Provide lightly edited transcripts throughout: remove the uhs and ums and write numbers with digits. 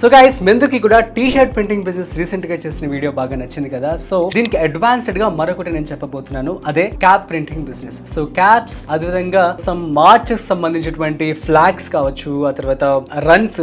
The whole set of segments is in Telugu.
సో గైస్ మెందుకి కూడా tea shirt printing business recent గా చేసిన వీడియో బాగా నచ్చింది కదా. సో దీనికి అడ్వాన్స్డ్ గా మరొకటి నేను చెప్పబోతున్నాను, అదే cap printing business. So caps, అదేవిధంగా సమ్ మార్చ్ సంబంధించినటువంటి ఫ్లాగ్స్ కావచ్చు, ఆ తర్వాత రన్స్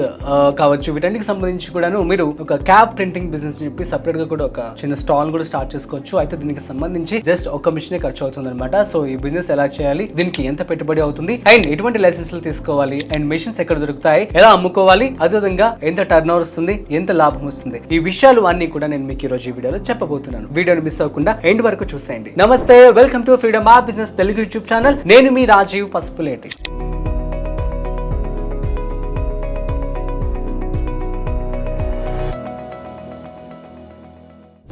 కావచ్చు, వీటన్నిటికి సంబంధించి కూడాను మీరు ఒక క్యాప్ ప్రింటింగ్ బిజినెస్ చెప్పి సపరేట్ గా కూడా ఒక చిన్న స్టాల్ కూడా స్టార్ట్ చేసుకోవచ్చు. అయితే దీనికి సంబంధించి జస్ట్ ఒక మిషన్ ఖర్చు అవుతుంది అనమాట. సో ఈ బిజినెస్ ఎలా చేయాలి, దీనికి ఎంత పెట్టుబడి అవుతుంది, అండ్ ఎటువంటి లైసెన్స్లు తీసుకోవాలి, అండ్ మిషన్స్ ఎక్కడ దొరుకుతాయి, ఎలా అమ్ముకోవాలి, అదేవిధంగా ఎంత టర్న్ ఓవర్ వస్తుంది, ఎంత లాభం వస్తుంది, ఈ విషయాలు అన్ని కూడా నేను మీకు ఈ రోజు ఈ వీడియోలో చెప్పబోతున్నాను. వీడియోని మిస్ అవ్వకుండా ఎండ్ వరకు చూసేయండి. నమస్తే, welcome to freedom of business Telugu YouTube channel. నేను మీ Rajeev Pasupuleti.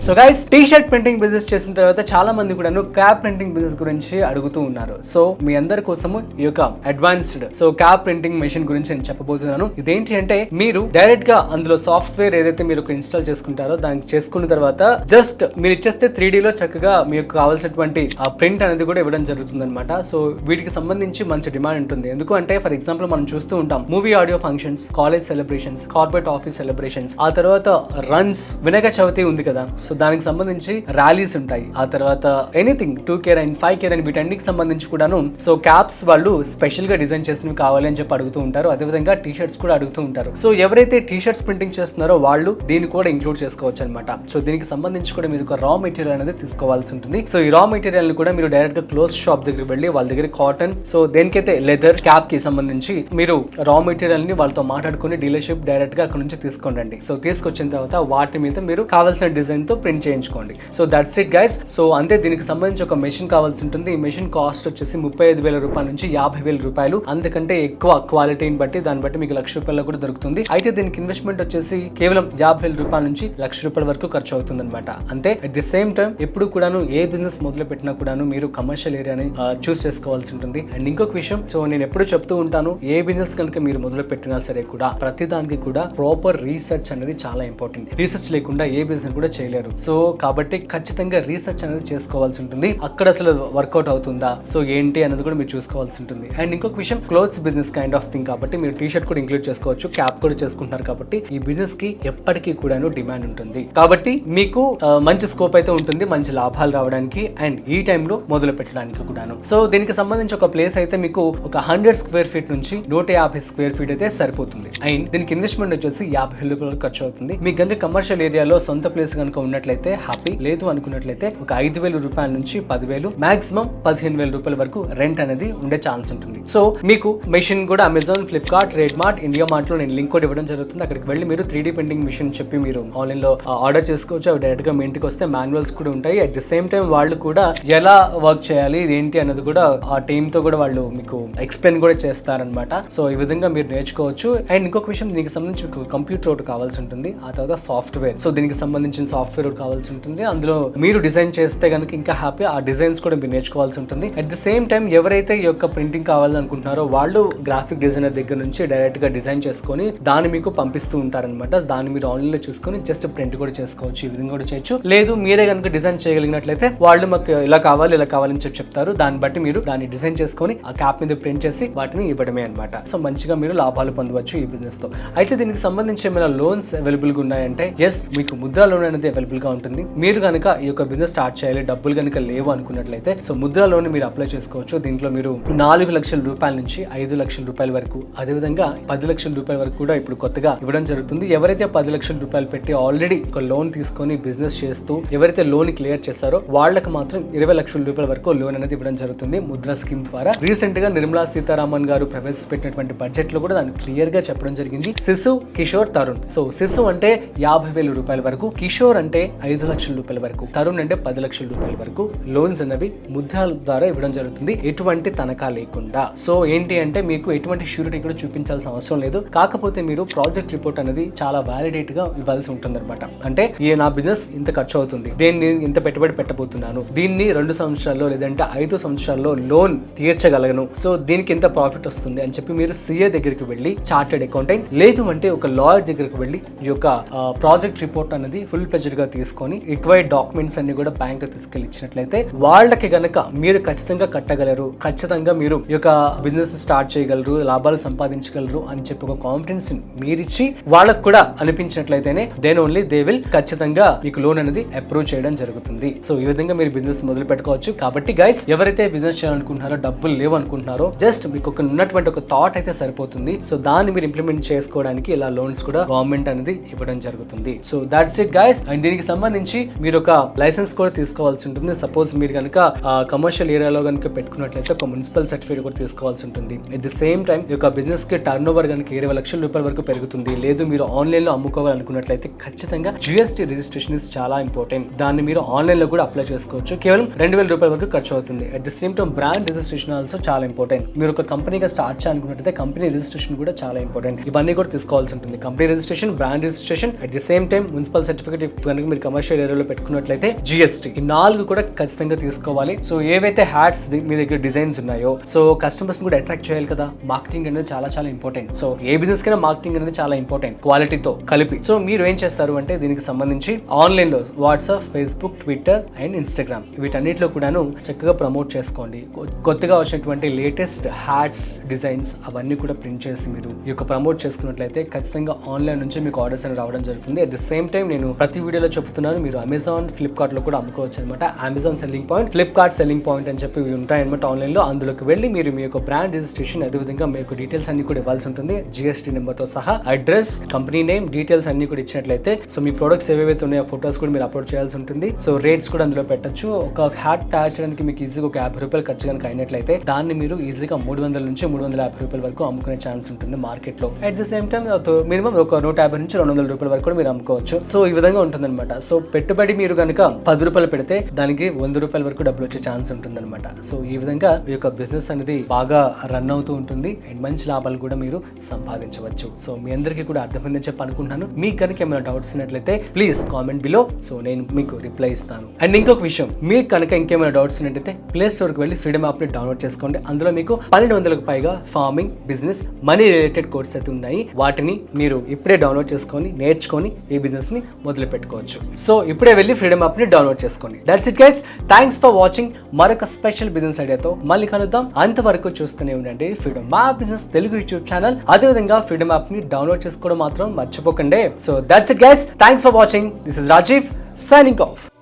So guys, T shirt printing business చేసిన తర్వాత చాలా మంది కూడా క్యాప్ ప్రింటింగ్ బిజినెస్ గురించి అడుగుతూ ఉన్నారు. సో మీ అందరి కోసము ఈ యొక్క అడ్వాన్స్డ్ క్యాప్ ప్రింటింగ్ మెషిన్ గురించి నేను చెప్పబోతున్నాను. ఇదేంటి అంటే, మీరు డైరెక్ట్ గా అందులో సాఫ్ట్వేర్ ఏదైతే మీరు ఇన్స్టాల్ చేసుకుంటారో దానికి చేసుకున్న తర్వాత జస్ట్ మీరు ఇచ్చేస్తే 3D లో చక్కగా మీకు కావాల్సినటువంటి ఆ ప్రింట్ అనేది కూడా ఇవ్వడం జరుగుతుంది అనమాట. సో వీటికి సంబంధించి మంచి డిమాండ్ ఉంటుంది. ఎందుకు అంటే, ఫర్ ఎగ్జాంపుల్ మనం చూస్తూ ఉంటాం movie audio functions, college celebrations, corporate office celebrations, ఆ తర్వాత రన్స్, వినాయక చవితి ఉంది కదా, సో దానికి సంబంధించి ర్యాలీస్ ఉంటాయి, ఆ తర్వాత anything 2K and 5K and వీటన్నిటికి సంబంధించి కూడాను సో క్యాప్స్ వాళ్ళు స్పెషల్ గా డిజైన్ చేసినవి కావాలి అని చెప్పి అడుగుతూ ఉంటారు. అదేవిధంగా టీ షర్ట్స్ కూడా అడుగుతూ ఉంటారు. సో ఎవరైతే టీ షర్ట్స్ ప్రింటింగ్ చేస్తున్నారో వాళ్ళు దీన్ని కూడా ఇంక్లూడ్ చేసుకోవచ్చు అనమాట. సో దీనికి సంబంధించి కూడా మీరు ఒక రా మెటీరియల్ అనేది తీసుకోవాల్సి ఉంటుంది. సో ఈ రా మెటీరియల్ ని కూడా మీరు డైరెక్ట్ గా క్లోత్ షాప్ దగ్గరికి వెళ్ళి వాళ్ళ దగ్గర కాటన్, సో దేనికైతే లెదర్, క్యాప్ కి సంబంధించి మీరు రా మెటీరియల్ ని వాళ్ళతో మాట్లాడుకుని డీలర్షిప్ డైరెక్ట్ గా అక్కడ నుంచి తీసుకోండి. సో తీసుకొచ్చిన తర్వాత వాటి మీద మీరు కావాల్సిన డిజైన్ తో ప్రింట్ చేయించుకోండి. So that's it guys. So అంతే, దీనికి సంబంధించి ఒక మెషిన్ కావాల్సి ఉంటుంది. ఈ మెషిన్ కాస్ట్ వచ్చేసి 35,000 రూపాయల నుంచి 50,000 రూపాయలు, అంతకంటే ఎక్కువ క్వాలిటీని బట్టి దాన్ని బట్టి మీకు ₹1,00,000 కూడా దొరుకుతుంది. అయితే దీనికి ఇన్వెస్ట్మెంట్ వచ్చేసి కేవలం 50,000 రూపాయల నుంచి ₹1,00,000 వరకు ఖర్చు అవుతుంది అనమాట. అంటే అట్ ది సేమ్ టైం ఎప్పుడు కూడాను ఏ బిజినెస్ మొదలు పెట్టినా కూడాను మీరు కమర్షియల్ ఏరియాని చూస్ చేసుకోవాల్సి ఉంటుంది. అండ్ ఇంకొక విషయం, సో నేను ఎప్పుడు చెప్తూ ఉంటాను, ఏ బిజినెస్ కనుక మీరు మొదలు పెట్టినా సరే కూడా ప్రతి దానికి కూడా ప్రాపర్ రీసెర్చ్ అనేది చాలా ఇంపార్టెంట్. రీసెర్చ్ లేకుండా ఏ బిజినెస్ కూడా చేయలేరు. సో కాబట్టి ఖచ్చితంగా రీసెర్చ్ అనేది చేసుకోవాల్సి ఉంటుంది. అక్కడ అసలు వర్కౌట్ అవుతుందా, సో ఏంటి అనేది కూడా మీరు చూసుకోవాల్సి ఉంటుంది. అండ్ ఇంకొక విషయం, clothes business kind of thing కాబట్టి మీరు టీ షర్ట్ కూడా ఇంక్లూడ్ చేసుకోవచ్చు, క్యాప్ కూడా చేసుకుంటున్నారు కాబట్టి ఈ బిజినెస్ కి ఎప్పటికీ కూడాను డిమాండ్ ఉంటుంది. కాబట్టి మీకు మంచి స్కోప్ అయితే ఉంటుంది, మంచి లాభాలు రావడానికి అండ్ ఈ టైంలో మొదలు పెట్టడానికి కూడాను. సో దీనికి సంబంధించి ఒక ప్లేస్ అయితే మీకు ఒక 100 స్క్వేర్ ఫీట్ నుంచి 150 స్క్వేర్ ఫీట్ అయితే సరిపోతుంది. అండ్ దీనికి ఇన్వెస్ట్మెంట్ వచ్చేసి ₹50,000 ఖర్చు అవుతుంది. మీకు కనుక కమర్షియల్ ఏరియాలో సొంత ప్లేస్ కనుక ఉన్నట్లయితే హ్యాపీ, లేదు అనుకున్నట్లయితే ఒక ₹5,000 నుంచి 10,000, మాక్సిమం ₹15,000 వరకు రెంట్ అనేది ఉండే ఛాన్స్ ఉంటుంది. సో మీకు మెషిన్ కూడా Amazon, Flipkart, red mart, India mart లో నేను లింక్ కూడా ఇవ్వడం జరుగుతుంది. అక్కడికి వెళ్ళి మీరు 3D ప్రింటింగ్ మిషన్ చెప్పి మీరు ఆన్లైన్ లో ఆర్డర్ చేసుకోవచ్చు. అవి డైరెక్ట్ గా మీ ఇంటికి వస్తే మాన్యువల్స్ కూడా ఉంటాయి. అట్ ది సేమ్ టైం వాళ్ళు కూడా ఎలా వర్క్ చేయాలి, ఏంటి అన్నది కూడా ఆ టీమ్ తో కూడా వాళ్ళు మీకు ఎక్స్ప్లెయిన్ కూడా చేస్తారనమాట. సో ఈ విధంగా మీరు నేర్చుకోవచ్చు. అండ్ ఇంకొక విషయం, దీనికి సంబంధించి మీకు కంప్యూటర్ ఒకటి కావాల్సి ఉంటుంది, ఆ తర్వాత సాఫ్ట్వేర్. సో దీనికి సంబంధించిన సాఫ్ట్వేర్ ఒకటి కావాల్సి ఉంటుంది. అందులో మీరు డిజైన్ చేస్తే కనుక ఇంకా హ్యాపీ, ఆ డిజైన్స్ కూడా మీరు నేర్చుకోవాల్సి ఉంటుంది. అట్ ది సేమ్ టైం ఎవరైతే ఈ యొక్క ప్రింటింగ్ కావాలనుకుంటున్నారో వాళ్ళు గ్రాఫిక్ డిజైనర్ దగ్గర నుంచి డైరెక్ట్ గా డిజైన్ చేసుకొని దాన్ని మీకు పంపిస్తూ ఉంటారనమాట. దాన్ని మీరు ఆన్లైన్ లో చూసుకొని జస్ట్ ప్రింట్ కూడా చేసుకోవచ్చు. ఈ విధంగా కూడా చేయొచ్చు. లేదు మీరే కనుక డిజైన్ చేయగలిగినట్లయితే వాళ్ళు మాకు ఇలా కావాలి ఇలా కావాలని చెప్తారు. దాన్ని బట్టి మీరు దాన్ని డిజైన్ చేసుకొని ఆ క్యాప్ మీద ప్రింట్ చేసి వాటిని ఇవ్వడమే అనమాట. సో మంచిగా మీరు లాభాలు పొందవచ్చు ఈ బిజినెస్ తో. అయితే దీనికి సంబంధించి ఏమైనా లోన్స్ అవైలబుల్ గా ఉన్నాయంటే ఎస్, మీకు ముద్రా లోన్ అనేది అవైలబుల్ గా ఉంటుంది. మీరు కనుక ఈ యొక్క బిజినెస్ స్టార్ట్ చేయాలి, డబ్బులు కనుక లేవు అనుకున్నట్లయితే సో ముద్రా లోన్ మీరు అప్లై చేసుకోవచ్చు. దీంట్లో మీరు ₹4,00,000 నుంచి ₹5,00,000 వరకు, అదేవిధంగా ₹10,00,000 వరకు కూడా ఇప్పుడు కొత్తగా ఇవ్వడం జరుగుతుంది. ఎవరైతే ₹10,00,000 పెట్టి ఆల్రెడీ ఒక లోన్ తీసుకొని బిజినెస్ చేస్తూ ఎవరైతే లోన్ క్లియర్ చేస్తారో వాళ్ళకి మాత్రం ₹20,00,000 వరకు లోన్ అనేది ఇవ్వడం జరుగుతుంది ముద్రా స్కీమ్ ద్వారా. రీసెంట్ గా నిర్మలా సీతారామన్ గారు ప్రవేశపెట్టినటువంటి బడ్జెట్ లో కూడా దాన్ని క్లియర్ గా చెప్పడం జరిగింది. శిశు, కిషోర్, తరుణ్. సో శిశు అంటే ₹50,000 వరకు, కిషోర్ అంటే ₹5,00,000 వరకు, తరుణ్ అంటే ₹10,00,000 వరకు లోన్స్ అనేవి ముద్రాల ద్వారా ఇవ్వడం జరుగుతుంది, ఎటువంటి తనఖా లేకుండా. సో ఏంటి అంటే మీకు ఎటువంటి షూరిటీ కూడా చూపించాల్సిన అవసరం లేదు. కాకపోతే మీరు ప్రాజెక్ట్ రిపోర్ట్ అనేది చాలా వ్యాలిడేట్ గా ఇవ్వాల్సి ఉంటుంది అనమాట. అంటే నా బిజినెస్ ఇంత ఖర్చు అవుతుంది, దీన్ని ఇంత పెట్టుబడి పెట్టబోతున్నాను, దీన్ని 2 సంవత్సరాల్లో లేదంటే 5 సంవత్సరాల్లో లోన్ తీర్చగలను, సో దీనికి ఎంత ప్రాఫిట్ వస్తుంది అని చెప్పి మీరు CA దగ్గరికి వెళ్ళి, చార్టెడ్ అకౌంటెంట్ లేదు అంటే ఒక లాయర్ దగ్గరికి వెళ్ళి ఈ యొక్క ప్రాజెక్ట్ రిపోర్ట్ అనేది ఫుల్ ప్లెజర్ గా తీసుకొని రిక్వైర్డ్ డాక్యుమెంట్స్ అన్ని కూడా బ్యాంక్ తీసుకెళ్లి ఇచ్చినట్లయితే వాళ్ళకి గనక మీరు ఖచ్చితంగా కట్టగలరు, ఖచ్చితంగా మీరు ఈ యొక్క బిజినెస్ స్టార్ట్ చేయగలరు, లాభాలు సంపాదించగలరు అని చెప్పి ఒక కాన్ఫిడెన్స్ మీరిచ్చి వాళ్ళకు కూడా అనిపించినట్లయితేనే దెన్ ఓన్లీ దే విల్ ఖచ్చితంగా మీకు లోన్ అనేది అప్రూవ్ చేయడం జరుగుతుంది. సో ఈ విధంగా మీరు బిజినెస్ మొదలు పెట్టుకోవచ్చు. కాబట్టి గైస్, ఎవరైతే బిజినెస్ చేయాలనుకుంటున్నారో, డబ్బులు లేవు అనుకుంటున్నారో, జస్ట్ మీకు ఉన్నటువంటి ఒక థాట్ అయితే సరిపోతుంది. సో దాన్ని మీరు ఇంప్లిమెంట్ చేసుకోవడానికి ఇలా లోన్స్ కూడా గవర్నమెంట్ అనేది ఇవ్వడం జరుగుతుంది. So that's it guys. And దీనికి సంబంధించి మీరు ఒక లైసెన్స్ కూడా తీసుకోవాల్సి ఉంటుంది. సపోజ్ మీరు కనుక కమర్షియల్ ఏరియాలో కనుక పెట్టుకున్నట్లయితే ఒక మున్సిపల్ సర్టిఫికేట్ కూడా తీసుకోవాల్సి ఉంటుంది. అట్ ది సేమ్ టైం ఈ యొక్క బిజినెస్ కి టర్న్ ఓవర్ కనుక 20 లక్షల రూపాయల వరకు పెరుగుతుంది, లేదు మీరు ఆన్లైన్ లో అమ్ముకోవాలనుకున్నట్లయితే ఖచ్చితంగా GST రిజిస్ట్రేషన్ ఇస్ చాలా ఇంపార్టెంట్. దాన్ని మీరు ఆన్లైన్ లో కూడా అప్లై చేసుకోవచ్చు. కేవలం 2000 రూపాయల వరకు ఖర్చు అవుతుంది. At the same time brand registration also చాలా ఇంపార్టెంట్. మీరు ఒక కంపెనీగా స్టార్ట్ చేయాలనుకున్నట్లయితే కంపెనీ రిజిస్ట్రేషన్ కూడా చాలా ఇంపార్టెంట్. ఇవన్నీ కూడా తీసుకోవాల్సి ఉంటుంది. Company registration, brand registration, at the same time municipal certificate కనుక మీరు కమర్షియల్ ఏరియాలో పెట్టుకున్నట్లయితే GST, ఈ 4 కూడా ఖచ్చితంగా తీసుకోవాలి. సో ఏవైతే హ్యాట్స్ మీ దగ్గర డిజైన్స్ ఉన్నాయో, సో కస్టమర్స్ కూడా అట్రాక్ట్ చేయాలి కదా. మార్కెటింగ్ అనేది చాలా చాలా ఇంపార్టెంట్. సో ఏ బిజినెస్ కైనా మార్కెటింగ్ అనేది చాలా ఇంపార్టెంట్, క్వాలిటీతో కలిపి. సో మీరు ఏం చేస్తారు అంటే దీనికి సంబంధించి ఆన్లైన్ లో WhatsApp, Facebook, Twitter and Instagram వీటన్నిటిలో కూడాను చక్కగా ప్రమోట్ చేసుకోండి. కొత్తగా వచ్చినటువంటి లేటెస్ట్ హ్యాట్స్ డిజైన్స్ అవన్నీ కూడా ప్రింట్ చేసి మీరు ఈ యొక్క ప్రమోట్ చేసుకున్నట్లయితే ఖచ్చితంగా ఆన్లైన్ నుంచి మీకు ఆర్డర్స్ అని రావడం జరుగుతుంది. అట్ ది సేమ్ టైం నేను ప్రతి వీడియోలో చెప్తున్నాను, మీరు అమెజాన్, ఫ్లిప్కార్ట్ లో కూడా అమ్ముకోవచ్చు అనమాట. Amazon selling point, Flipkart selling point అని చెప్పి ఉంటాయన్నమాట ఆన్లైన్ లో. అందులోకి వెళ్ళి మీరు మీ యొక్క బ్రాండ్ రిజిస్ట్రేషన్, అదేవిధంగా మీ యొక్క డీటెయిల్స్ అన్ని కూడా ఇవ్వాల్సి ఉంటుంది. GST నెంబర్ తో సహా అడ్రస్, కంపెనీ నేమ్, డీటెయిల్స్ అన్ని కూడా ఇచ్చినట్లయితే సో మీ ప్రొడక్ట్స్ ఏవైతే ఉన్నాయో ఫోటోస్ కూడా మీరు అప్లోడ్ చేయాల్సి ఉంటుంది. సో రేట్స్ కూడా అందులో పెట్టచ్చు. ఒక హ్యాట్ తయారు చేయడానికి మీకు ఈజీగా ఒక 50 రూపాయలు ఖర్చు కనుక అయినట్లయితే దాన్ని మీరు ఈజీగా 300 నుంచి 350 రూపాయల వరకు అమ్ముకునే ఛాన్స్ ఉంటుంది మార్కెట్ లో. At the same time minimum ఒక 150 నుంచి 200 రూపాయల వరకు కూడా మీరు అమ్ముకోవచ్చు. సో ఈ విధంగా ఉంటుంది అనమాట. సో పెట్టుబడి మీరు కనుక 10 రూపాయలు పెడితే దానికి 100 రూపాయల వరకు డబ్బులు వచ్చే ఛాన్స్ ఉంటుంది అనమాట. సో ఈ విధంగా ఈ యొక్క బిజినెస్ అనేది బాగా రన్ అవుతూ ఉంటుంది అండ్ మంచి లాభాలు కూడా మీరు సంపాదించవచ్చు. సో మీ అందరికీ కూడా అర్థమైందని చెప్పి అనుకుంటున్నాను. మీకు కనుక ఏమైనా డౌట్స్ ఉన్నట్లయితే ప్లీజ్ కామెంట్ బిలో, సో నేను మీకు రిప్లై ఇస్తాను. అండ్ ఇంకొక విషయం, మీకు కనుక ఇంకేమైనా డౌట్స్ ఉన్నట్లయితే ప్లే స్టోర్కి వెళ్ళి ఫ్రీడమ్ యాప్ ని డౌన్లోడ్ చేసుకోండి. అందులో మీకు 1200కు పైగా farming, business, money related course అయితే ఉన్నాయి. వాటిని మీరు ఇప్పుడే డౌన్లోడ్ చేసుకొని నేర్చుకొని ఈ బిజినెస్ ని మొదలు పెట్టుకోవచ్చు. సో ఇప్పుడే వెళ్ళి ఫ్రీడమ్ యాప్ ని డౌన్లోడ్ చేసుకోండి. That's it guys. Thanks for watching. మరొక స్పెషల్ బిజినెస్ ఐడియాతో మళ్ళీ కలుద్దాం. అంతవరకు చూస్తూనే ఉండండి ఫ్రీడమ్ మా బిజినెస్ తెలుగు యూట్యూబ్ ఛానల్. అదేవిధంగా ఫ్రీడమ్ యాప్ ని డౌన్లోడ్ చేసుకోవడం మాత్రం మర్చిపోకండి. So that's it guys. Thanks for watching. This is Rajeev signing off.